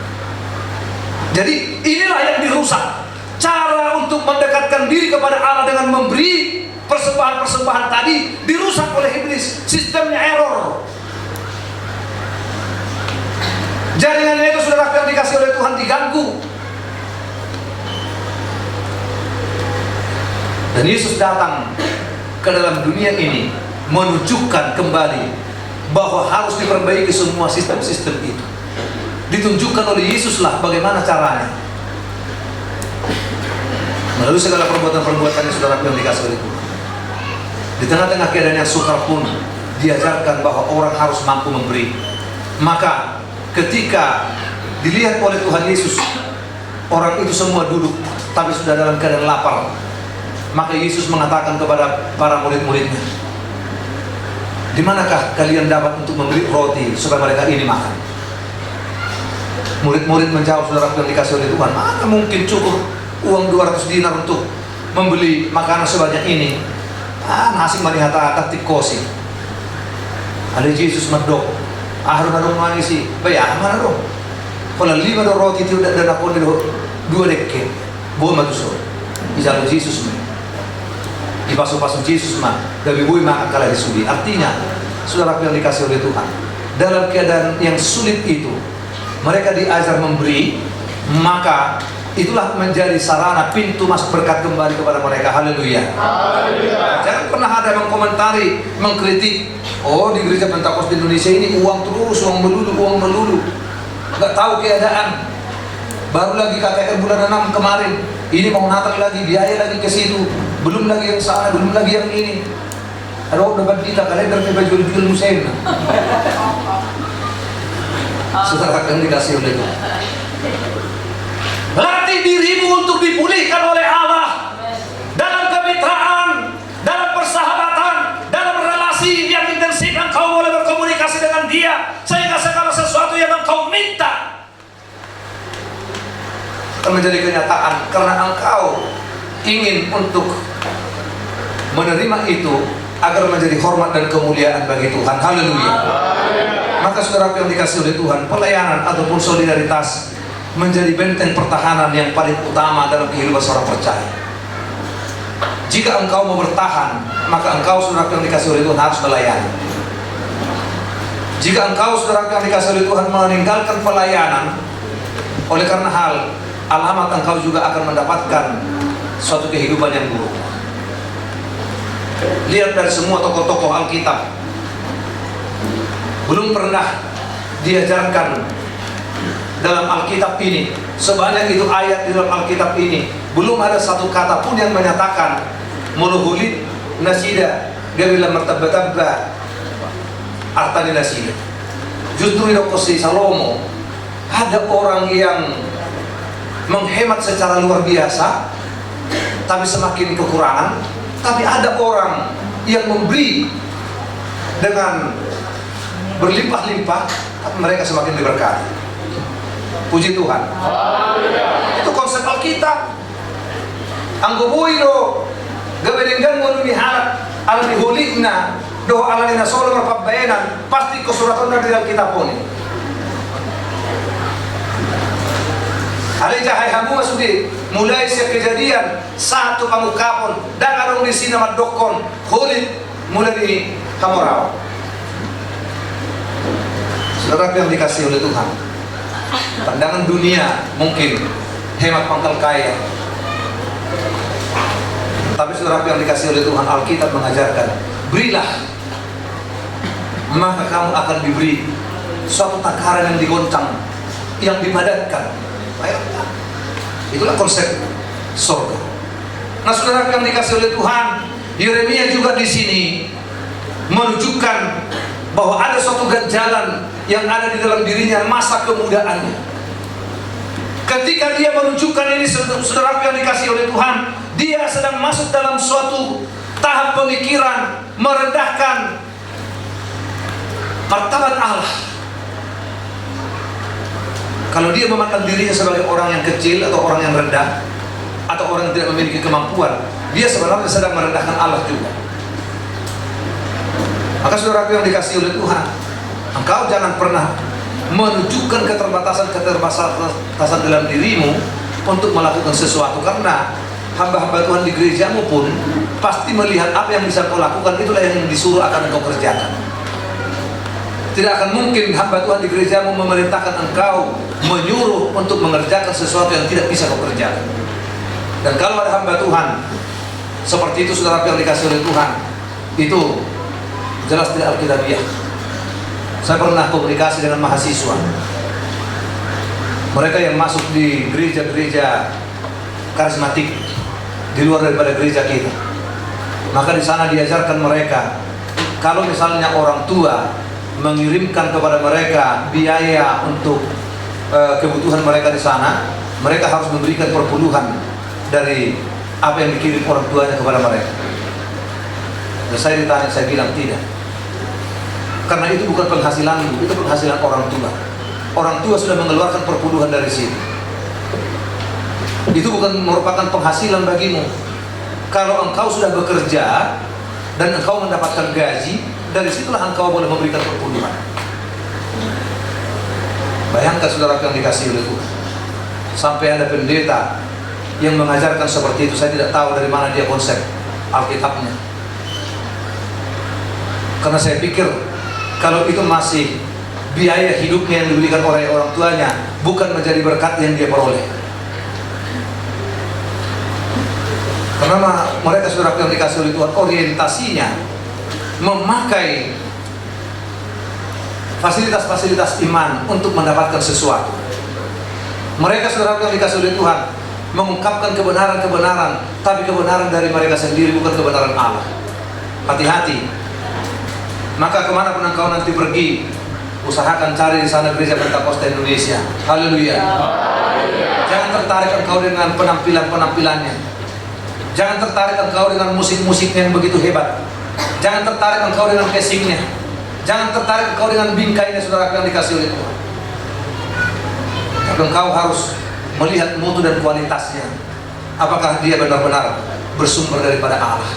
Jadi inilah yang dirusak. Cara untuk mendekatkan diri kepada Allah dengan memberi persembahan-persembahan tadi dirusak oleh iblis. Sistemnya error. Jaringannya itu saudara yang dikasih oleh Tuhan diganggu. Dan Yesus datang ke dalam dunia ini menunjukkan kembali bahwa harus diperbaiki semua sistem-sistem itu. Ditunjukkan oleh Yesuslah bagaimana caranya. Melalui segala perbuatan-perbuatannya saudara yang dikasih oleh Tuhan. Di tengah-tengah keadaan yang sukar pun diajarkan bahwa orang harus mampu memberi. Maka ketika dilihat oleh Tuhan Yesus, orang itu semua duduk tapi sudah dalam keadaan lapar, maka Yesus mengatakan kepada para murid-muridnya, di manakah kalian dapat untuk membeli roti supaya mereka ini makan? Murid-murid menjawab saudara yang dikasih oleh Tuhan, mana mungkin cukup uang 200 dinar untuk membeli makanan sebanyak ini? Nasi marihata tikosi. Ada Yesus medok, Harun manisi, bayar mana dong? Kalau 5 roti itu dan aku dua dekke, buat matu Isalo Yesus me. Di pasu-pasu Yesus mah, dari bui maka kalah disudi. Artinya, saudara yang dikasih oleh Tuhan, dalam keadaan yang sulit itu, mereka diajar memberi, maka itulah menjadi sarana pintu masuk berkat kembali kepada mereka. Haleluya. Jangan pernah ada yang mengkomentari, mengkritik. Oh, di gereja Pentakosta Indonesia ini uang terus, uang melulu. Gak tahu keadaan. Baru lagi KKR bulan 6 kemarin. Ini mau Natal lagi, biaya lagi ke situ. Belum lagi yang sana, belum lagi yang ini. Aduh, dapat kita kalender kita jual musim. Saudara akan dikasih oleh Tuhan. Latih dirimu untuk dipulihkan oleh Allah dalam kemitraan, dalam persahabatan, dalam relasi yang intensif. Engkau boleh berkomunikasi dengan Dia sehingga segala sesuatu yang engkau minta akan menjadi kenyataan karena engkau ingin untuk menerima itu agar menjadi hormat dan kemuliaan bagi Tuhan. Haleluya. Maka saudara yang dikasih oleh Tuhan, pelayanan ataupun solidaritas menjadi benteng pertahanan yang paling utama dalam kehidupan seorang percaya. Jika engkau mau bertahan, maka engkau saudara yang dikasih oleh Tuhan harus melayani. Jika engkau saudara yang dikasih oleh Tuhan meninggalkan pelayanan, oleh karena hal alamat engkau juga akan mendapatkan suatu kehidupan yang buruk. Lihat dari semua tokoh-tokoh Alkitab, belum pernah diajarkan dalam Alkitab ini, sebanyak itu ayat di dalam Alkitab ini, belum ada satu kata pun yang menyatakan muluhulit nasida gawila martabatabba artani nasida. Justru di Kosi Salomo ada orang yang menghemat secara luar biasa, tapi semakin kekurangan. Tapi ada orang yang memberi dengan berlimpah-limpah, tapi mereka semakin diberkati. Puji Tuhan. Itu konsep Alkitab. Anggoboy do gabedengan mo ni halak ala ni hulina do ala ni nasolo marpabayanan pasti kesuratan dari Alkitab pun. Alay jahay hamu masudi mulai sa kejadian satu pangukapon dan arong di sina madokon hulit mulai di Hamorao. Saudara yang dikasih oleh Tuhan, pandangan dunia mungkin hemat pangkal kaya, tapi saudara yang dikasih oleh Tuhan, Alkitab mengajarkan berilah maka kamu akan diberi suatu takaran yang digoncang, yang dipadatkan. Itulah konsep surga. Nah, saudara yang dikasih oleh Tuhan, Yeremia juga di sini menunjukkan bahwa ada suatu ganjalan yang ada di dalam dirinya masa kemudaannya. Ketika dia menunjukkan ini, saudara yang dikasih oleh Tuhan, dia sedang masuk dalam suatu tahap pemikiran merendahkan martabat Allah. Kalau dia memandang dirinya sebagai orang yang kecil atau orang yang rendah atau orang yang tidak memiliki kemampuan, dia sebenarnya sedang merendahkan Allah juga. Maka saudara yang dikasih oleh Tuhan, engkau jangan pernah menunjukkan keterbatasan dalam dirimu untuk melakukan sesuatu, karena hamba-hamba Tuhan di gerejamu pun pasti melihat apa yang bisa kau lakukan, itulah yang disuruh akan engkau kerjakan. Tidak akan mungkin hamba Tuhan di gerejamu memerintahkan engkau, menyuruh untuk mengerjakan sesuatu yang tidak bisa kau kerjakan. Dan kalau ada hamba Tuhan seperti itu, saudara yang dikasih oleh Tuhan, itu jelas tidak alkitabiah. Saya pernah komunikasi dengan mahasiswa, mereka yang masuk di gereja-gereja karismatik di luar daripada gereja kita. Maka di sana diajarkan mereka, kalau misalnya orang tua mengirimkan kepada mereka biaya untuk kebutuhan mereka di sana, mereka harus memberikan perpuluhan dari apa yang dikirim orang tuanya kepada mereka. Dan saya ditanya, saya bilang tidak, karena itu bukan penghasilanmu, itu penghasilan orang tua. Orang tua sudah mengeluarkan perpuluhan dari situ. Itu bukan merupakan penghasilan bagimu. Kalau engkau sudah bekerja dan engkau mendapatkan gaji, dari situlah engkau boleh memberikan perpuluhan. Bayangkan saudara yang dikasihi oleh Tuhan, sampai ada pendeta yang mengajarkan seperti itu. Saya tidak tahu dari mana dia konsep Alkitabnya, karena saya pikir kalau itu masih biaya hidupnya yang diberikan oleh orang tuanya, bukan menjadi berkat yang dia peroleh. Karena mereka saudara yang dikasihi oleh Tuhan, orientasinya memakai fasilitas-fasilitas iman untuk mendapatkan sesuatu. Mereka saudara yang dikasihi oleh Tuhan mengungkapkan kebenaran-kebenaran, tapi kebenaran dari mereka sendiri, bukan kebenaran Allah. Hati-hati. Maka kemanapun engkau nanti pergi, usahakan cari di sana gereja Pentakosta Indonesia. Haleluya. Jangan tertarik engkau dengan penampilan-penampilannya. Jangan tertarik engkau dengan musik-musiknya yang begitu hebat. Jangan tertarik engkau dengan casingnya. Jangan tertarik engkau dengan bingkainya, saudara yang dikasihi oleh Tuhan. Tapi engkau harus melihat mutu dan kualitasnya. Apakah dia benar-benar bersumber daripada Allah.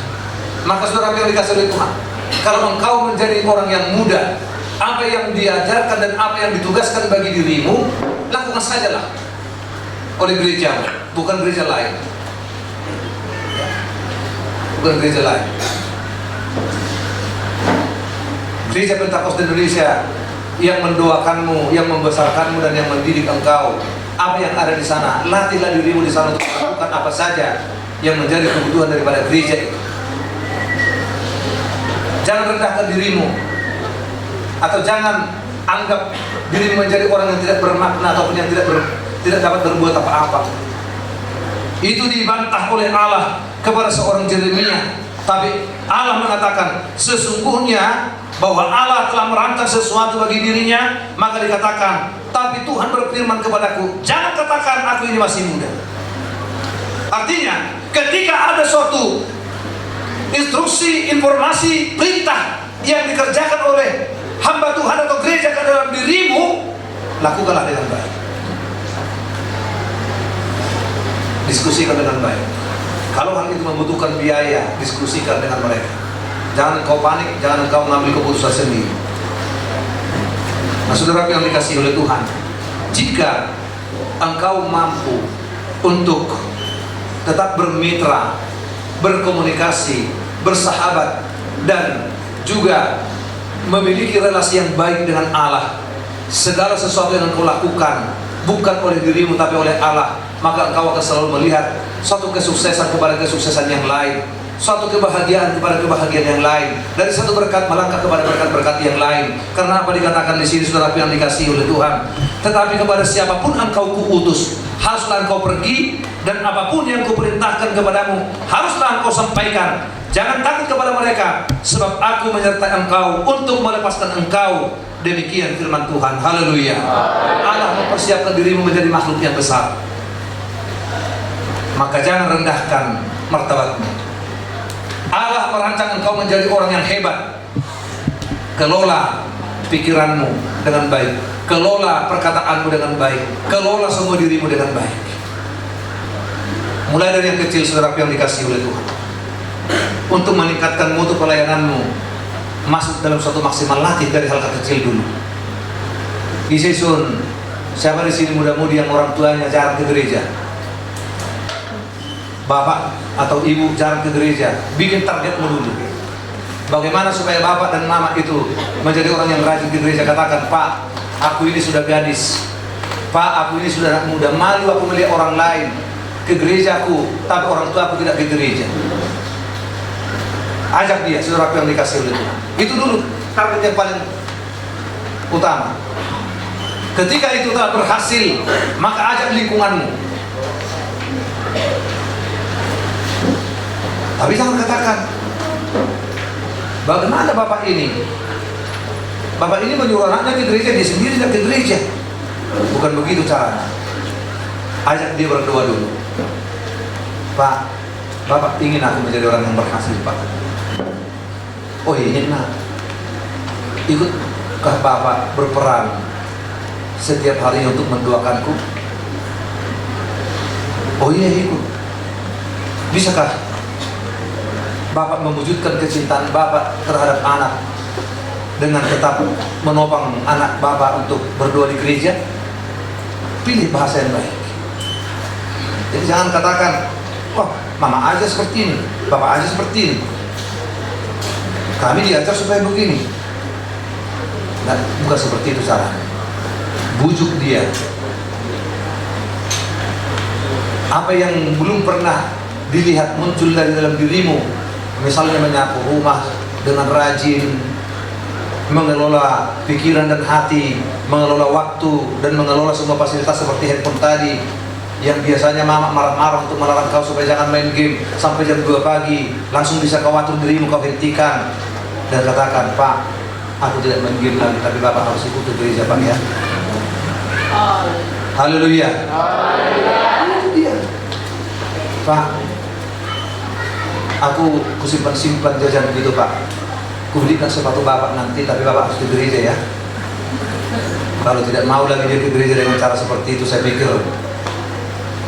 Maka saudara yang dikasihi oleh Tuhan, kalau engkau menjadi orang yang muda, apa yang diajarkan dan apa yang ditugaskan bagi dirimu, lakukan sajalah oleh gereja, bukan gereja lain. Bukan gereja lain. Gereja Pentakosta Indonesia yang mendoakanmu, yang membesarkanmu dan yang mendidik engkau, apa yang ada di sana, latihlah dirimu di sana untuk melakukan apa saja yang menjadi kebutuhan daripada gereja itu. Jangan rendahkan dirimu, atau jangan anggap dirimu menjadi orang yang tidak bermakna ataupun yang tidak dapat berbuat apa-apa. Itu dibantah oleh Allah kepada seorang Yeremia. Tapi Allah mengatakan sesungguhnya bahwa Allah telah merancang sesuatu bagi dirinya. Maka dikatakan, tapi Tuhan berfirman kepadaku, jangan katakan aku ini masih muda. Artinya ketika ada suatu instruksi, informasi, perintah yang dikerjakan oleh hamba Tuhan atau gereja ke dalam dirimu, lakukanlah dengan baik. Diskusikan dengan baik. Kalau hal itu membutuhkan biaya, diskusikan dengan mereka. Jangan engkau panik, jangan engkau mengambil keputusan sendiri. Nah, saudara yang dikasihi oleh Tuhan, jika engkau mampu untuk tetap bermitra, berkomunikasi, bersahabat, dan juga memiliki relasi yang baik dengan Allah, segala sesuatu yang engkau lakukan bukan oleh dirimu tapi oleh Allah, maka engkau akan selalu melihat suatu kesuksesan kepada kesuksesan yang lain, suatu kebahagiaan kepada kebahagiaan yang lain, dari satu berkat melangkah kepada berkat-berkat yang lain. Karena apa dikatakan di sini, saudara yang dikasihi oleh Tuhan, tetapi kepada siapapun engkau kuutus, haruslah engkau pergi, dan apapun yang kuperintahkan kepadamu, haruslah engkau sampaikan. Jangan takut kepada mereka, sebab aku menyertai engkau untuk melepaskan engkau. Demikian firman Tuhan. Haleluya. Allah mempersiapkan dirimu menjadi makhluk yang besar. Maka jangan rendahkan martabatmu. Allah merancang engkau menjadi orang yang hebat. Kelola pikiranmu dengan baik, kelola perkataanmu dengan baik, kelola semua dirimu dengan baik. Mulai dari yang kecil, saudara yang dikasihi oleh Tuhan, untuk meningkatkan mutu pelayananmu, masuk dalam suatu maksimal latih dari hal kecil dulu. Isesun, siapa di sini muda-mudi yang orang tuanya jarang ke gereja? Bapak atau ibu jarang ke gereja, bikin targetmu dulu. Bagaimana supaya bapak dan mama itu menjadi orang yang rajin ke gereja? Katakan, Pak, aku ini sudah gadis, Pak, aku ini sudah anak muda, malu aku melihat orang lain ke gerejaku, tapi orang tua aku tidak ke gereja. Ajak dia, saudara yang dikasihi oleh Tuhan. Itu dulu target yang paling utama. Ketika itu telah berhasil, maka ajak lingkunganmu. Tapi jangan katakan, bagaimana bapak ini? Bapak ini menyuruh anaknya ke gereja, dia sendiri tidak ke gereja. Bukan begitu caranya. Ajak dia berdoa dulu. Pak, bapak ingin aku menjadi orang yang berhasil, Pak. Oh iya, nak, ikutkah bapak berperan setiap hari untuk mendoakanku? Oh iya, ikut. Bisakah bapak mewujudkan kecintaan bapak terhadap anak dengan tetap menopang anak bapak untuk berdoa di gereja? pilih bahasa yang baik. Jadi jangan katakan, wah mama aja seperti ini, bapak aja seperti ini, kami diajar supaya begini. Nah, bukan seperti itu caranya. Bujuk dia. Apa yang belum pernah dilihat muncul dari dalam dirimu, misalnya menyapu rumah dengan rajin, mengelola pikiran dan hati, mengelola waktu, dan mengelola semua fasilitas seperti handphone tadi, yang biasanya mama marah-marah untuk melarang kau supaya jangan main game sampai jam 2 pagi, langsung bisa kau atur dirimu, kau hentikan dan katakan, Pak, aku tidak main game lagi, tapi Bapak harus ikut ke gereja, Pak, ya. Haleluya. Itu dia, Pak, aku kusimpan-simpan jajan begitu, Pak. Kubelikan sepatu Bapak nanti, tapi Bapak harus ke gereja, ya. Kalau tidak mau lagi dia ke gereja dengan cara seperti itu, saya pikir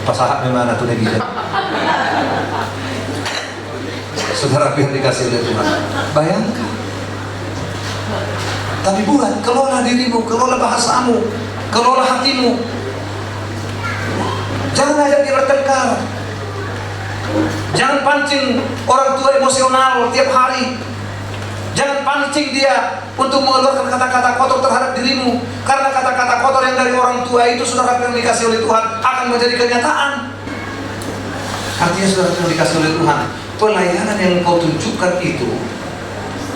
pasahat memang tuh negara. Saudara yang dikasih oleh Tuhan, bayangkan. Tapi bukan, kelola dirimu, kelola bahasamu, kelola hatimu. Jangan ajak dia bertengkar. Jangan pancing orang tua emosional tiap hari. Jangan pancing dia untuk mengeluarkan kata-kata kotor terhadap dirimu. Karena kata-kata kotor yang dari orang tua itu, saudara yang dikasih oleh Tuhan, akan menjadi kenyataan. Artinya saudara yang dikasih oleh Tuhan, pelayanan yang kau tunjukkan itu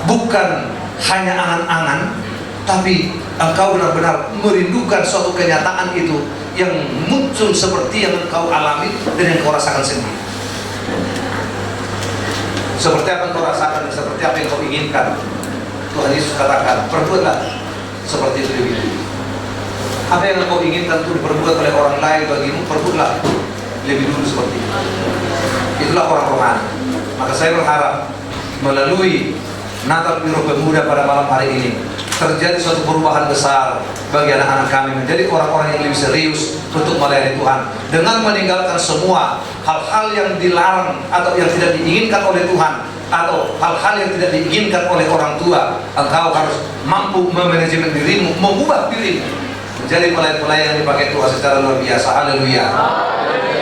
bukan hanya angan-angan, tapi engkau benar-benar merindukan suatu kenyataan itu yang muncul seperti yang engkau alami dan yang kau rasakan sendiri. Seperti apa yang kau rasakan dan seperti apa yang kau inginkan. Tuhan Yesus katakan, perbuatlah seperti itu begitu. Apa yang kau inginkan itu diperbuat oleh orang lain bagimu, perbuatlah lebih dulu seperti itu. Itulah orang rohani. Maka saya berharap melalui Natal Biro Pemuda pada malam hari ini terjadi suatu perubahan besar bagi anak-anak kami menjadi orang-orang yang lebih serius untuk melayani Tuhan dengan meninggalkan semua hal-hal yang dilarang atau yang tidak diinginkan oleh Tuhan atau hal-hal yang tidak diinginkan oleh orang tua. Engkau harus mampu memanajemen dirimu, mengubah dirimu menjadi pelayan-pelayan yang dipakai Tuhan secara luar biasa. Haleluya.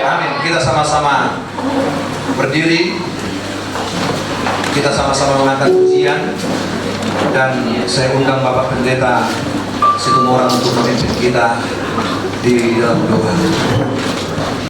Amin. Kita sama-sama berdiri, kita sama-sama mengangkat pujian, dan saya undang Bapak Pendeta Situmorang untuk memimpin kita di dalam doa.